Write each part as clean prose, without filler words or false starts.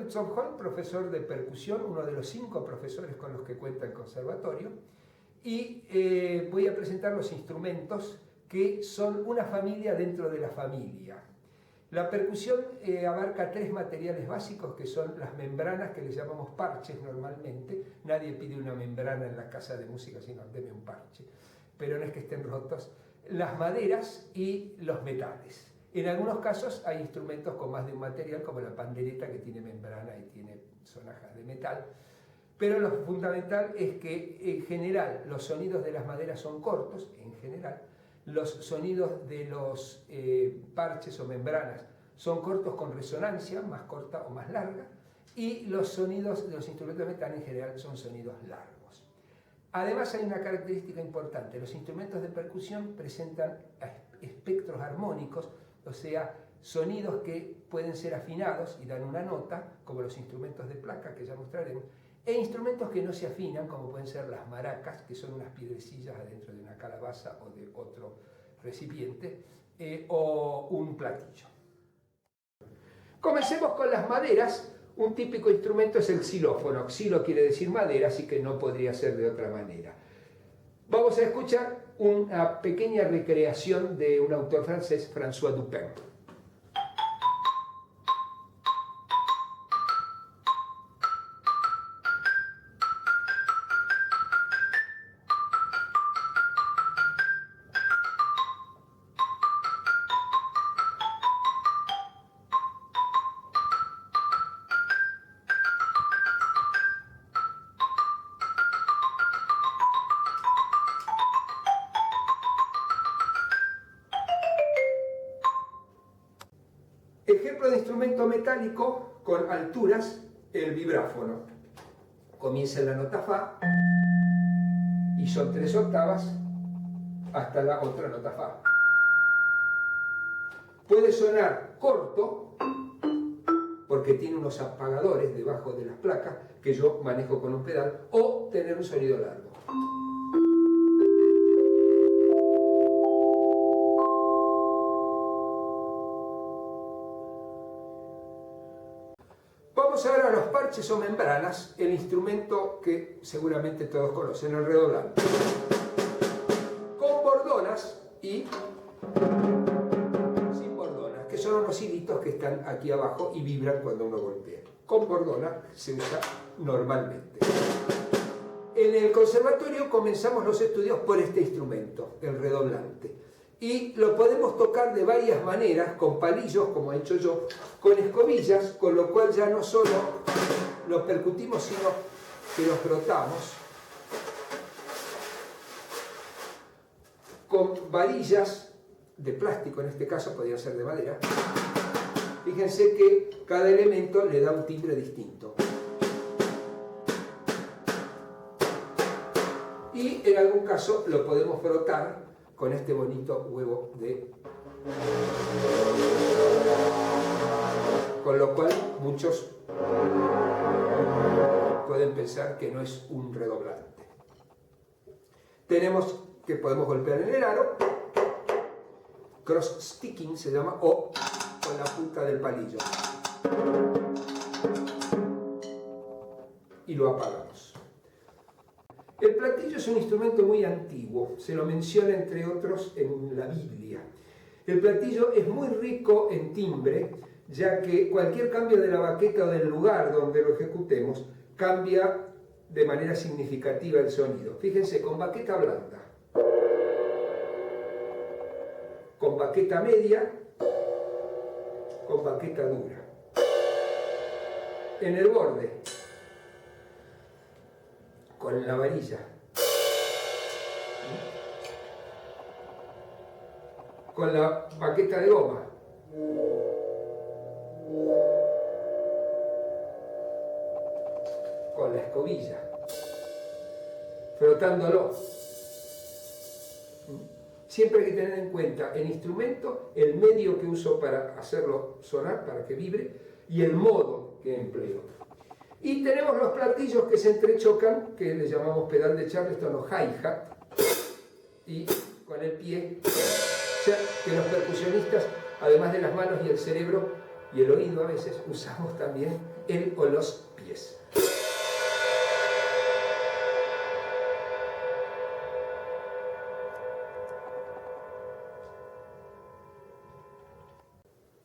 Hudson Hall, profesor de percusión, uno de los 5 profesores con los que cuenta el conservatorio, y voy a presentar los instrumentos que son una familia dentro de la familia. La percusión abarca 3 materiales básicos que son las membranas, que les llamamos parches normalmente. Nadie pide una membrana en la casa de música, sino deme un parche, pero no es que estén rotos. Las maderas y los metales. En algunos casos hay instrumentos con más de un material, como la pandereta, que tiene membrana y tiene sonajas de metal. Pero lo fundamental es que en general los sonidos de las maderas son cortos, en general. Los sonidos de los parches o membranas son cortos con resonancia, más corta o más larga, y los sonidos de los instrumentos de metal en general son sonidos largos. Además hay una característica importante: los instrumentos de percusión presentan espectros armónicos, o sea, sonidos que pueden ser afinados y dan una nota, como los instrumentos de placa que ya mostraremos, e instrumentos que no se afinan, como pueden ser las maracas, que son unas piedrecillas adentro de una calabaza o de otro recipiente, o un platillo. Comencemos con las maderas. Un típico instrumento es el xilófono. Xilo quiere decir madera, así que no podría ser de otra manera. Vamos a escuchar una pequeña recreación de un autor francés, François Dupin. Ejemplo de instrumento metálico con alturas, el vibráfono. Comienza en la nota Fa y son 3 octavas hasta la otra nota Fa. Puede sonar corto porque tiene unos apagadores debajo de las placas que yo manejo con un pedal, o tener un sonido largo. Vamos ahora a los parches o membranas, el instrumento que seguramente todos conocen, el redoblante. Con bordonas y sin bordonas, que son unos hilitos que están aquí abajo y vibran cuando uno golpea. Con bordona se usa normalmente. En el conservatorio comenzamos los estudios por este instrumento, el redoblante. Y lo podemos tocar de varias maneras, con palillos, como he hecho yo, con escobillas, con lo cual ya no solo lo percutimos, sino que lo frotamos, con varillas de plástico, en este caso podría ser de madera. Fíjense que cada elemento le da un timbre distinto. Y en algún caso lo podemos frotar con este bonito huevo de... Con lo cual muchos pueden pensar que no es un redoblante. Tenemos que podemos golpear en el aro, cross sticking se llama, o con la punta del palillo. Y lo apagamos. El platillo es un instrumento muy antiguo, se lo menciona entre otros en la Biblia. El platillo es muy rico en timbre, ya que cualquier cambio de la baqueta o del lugar donde lo ejecutemos cambia de manera significativa el sonido. Fíjense, con baqueta blanda, con baqueta media, con baqueta dura. En el borde, con la varilla, con la baqueta de goma, con la escobilla, frotándolo. Siempre hay que tener en cuenta el instrumento, el medio que uso para hacerlo sonar, para que vibre, y el modo que empleo. Y tenemos los platillos que se entrechocan, que le llamamos pedal de Charleston o hi-hat, y con el pie, o sea que los percusionistas, además de las manos y el cerebro y el oído a veces, usamos también el o los pies.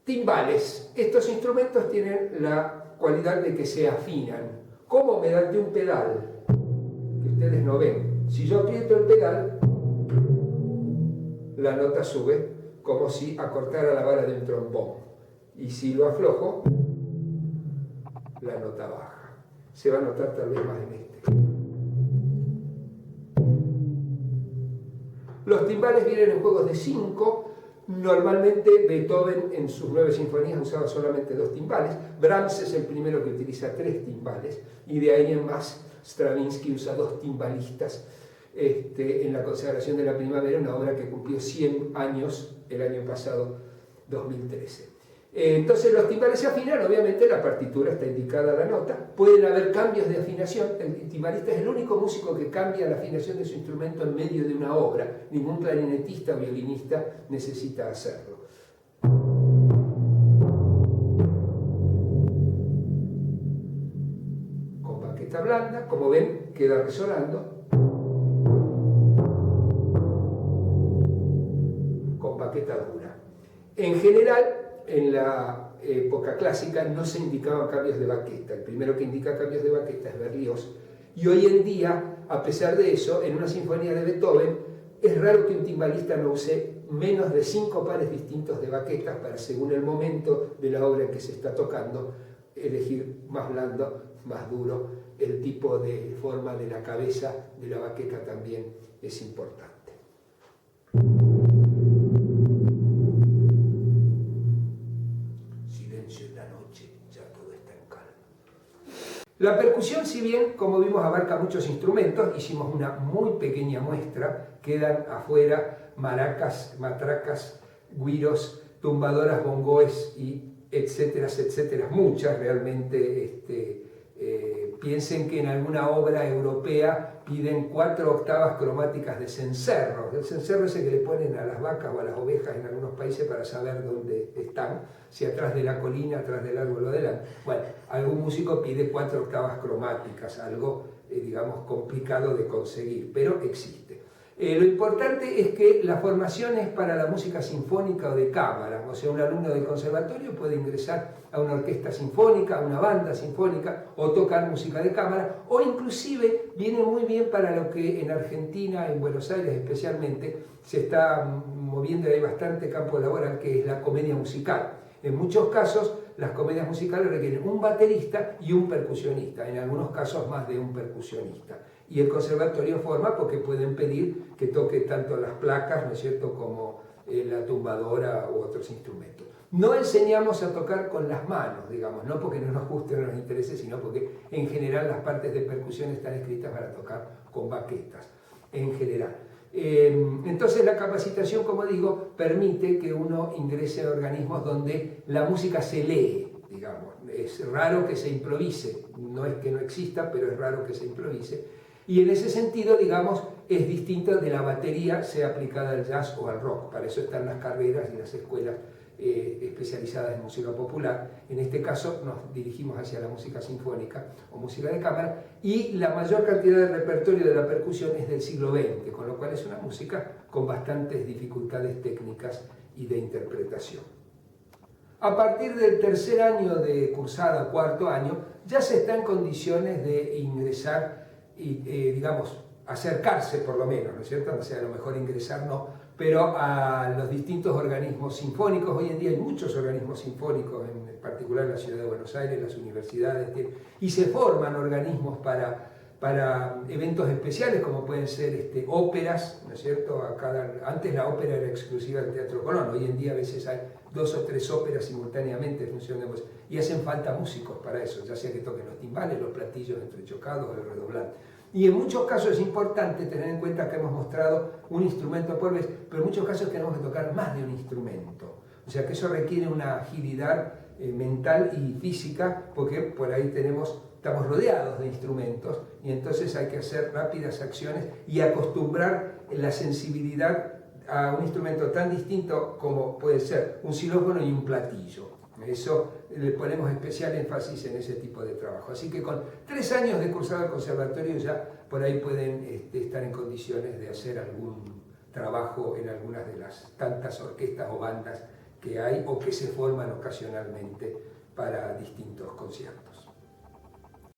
Timbales. Estos instrumentos tienen la cualidad de que se afinan. ¿Cómo? Mediante un pedal, que ustedes no ven. Si yo aprieto el pedal, la nota sube como si acortara la vara de un trombón. Y si lo aflojo, la nota baja. Se va a notar tal vez más en este. Los timbales vienen en juegos de 5. Normalmente Beethoven en sus 9 sinfonías usaba solamente 2 timbales. Brahms es el primero que utiliza 3 timbales. Y de ahí en más Stravinsky usa 2 timbalistas en la consagración de la primavera, una obra que cumplió 100 años el año pasado, 2013. Entonces los timbales se afinan, obviamente la partitura está indicada la nota, pueden haber cambios de afinación, el timbalista es el único músico que cambia la afinación de su instrumento en medio de una obra, ningún clarinetista o violinista necesita hacerlo. Con baqueta blanda, como ven, queda resonando. Con baqueta dura. En general, en la época clásica no se indicaban cambios de baqueta. El primero que indica cambios de baqueta es Berlioz. Y hoy en día, a pesar de eso, en una sinfonía de Beethoven, es raro que un timbalista no use menos de 5 pares distintos de baquetas para, según el momento de la obra en que se está tocando, elegir más blando, más duro. El tipo de forma de la cabeza de la baqueta también es importante. La percusión, si bien, como vimos, abarca muchos instrumentos, hicimos una muy pequeña muestra, quedan afuera maracas, matracas, güiros, tumbadoras, bongoes y etcétera, etcétera, muchas realmente. Piensen que en alguna obra europea piden 4 octavas cromáticas de cencerro. El cencerro es el que le ponen a las vacas o a las ovejas en algunos países para saber dónde están, si atrás de la colina, atrás del árbol o adelante. Bueno, algún músico pide 4 octavas cromáticas, algo, digamos, complicado de conseguir, pero existe. Lo importante es que la formación es para la música sinfónica o de cámara, o sea, un alumno del conservatorio puede ingresar a una orquesta sinfónica, a una banda sinfónica, o tocar música de cámara, o inclusive viene muy bien para lo que en Argentina, en Buenos Aires especialmente, se está moviendo y hay bastante campo laboral, que es la comedia musical. En muchos casos, las comedias musicales requieren un baterista y un percusionista, en algunos casos más de un percusionista. Y el conservatorio forma porque pueden pedir que toque tanto las placas, ¿no es cierto?, como la tumbadora u otros instrumentos. No enseñamos a tocar con las manos, digamos, no porque no nos guste o no nos interese, sino porque en general las partes de percusión están escritas para tocar con baquetas, en general. Entonces la capacitación, como digo, permite que uno ingrese a organismos donde la música se lee, digamos. Es raro que se improvise, no es que no exista, pero es raro que se improvise. Y en ese sentido, digamos, es distinto de la batería, sea aplicada al jazz o al rock. Para eso están las carreras y las escuelas especializadas en música popular. En este caso nos dirigimos hacia la música sinfónica o música de cámara, y la mayor cantidad de repertorio de la percusión es del siglo XX, con lo cual es una música con bastantes dificultades técnicas y de interpretación. A partir del tercer año de cursada, cuarto año, ya se está en condiciones de ingresar y, digamos, acercarse por lo menos, ¿no es cierto? O sea, a lo mejor ingresar no, pero a los distintos organismos sinfónicos. Hoy en día hay muchos organismos sinfónicos, en particular en la ciudad de Buenos Aires, las universidades, y se forman organismos para eventos especiales, como pueden ser óperas, ¿no es cierto? Antes la ópera era exclusiva del Teatro Colón, hoy en día a veces hay 2 o 3 óperas simultáneamente en función de voz, y hacen falta músicos para eso, ya sea que toquen los timbales, los platillos entrechocados o el redoblante. Y en muchos casos es importante tener en cuenta que hemos mostrado un instrumento por vez, pero en muchos casos tenemos que tocar más de un instrumento. O sea que eso requiere una agilidad mental y física, porque por ahí estamos rodeados de instrumentos, y entonces hay que hacer rápidas acciones y acostumbrar la sensibilidad a un instrumento tan distinto como puede ser un xilófono y un platillo. Eso le ponemos especial énfasis en ese tipo de trabajo. Así que con 3 años de cursado al conservatorio ya por ahí pueden estar en condiciones de hacer algún trabajo en algunas de las tantas orquestas o bandas que hay o que se forman ocasionalmente para distintos conciertos.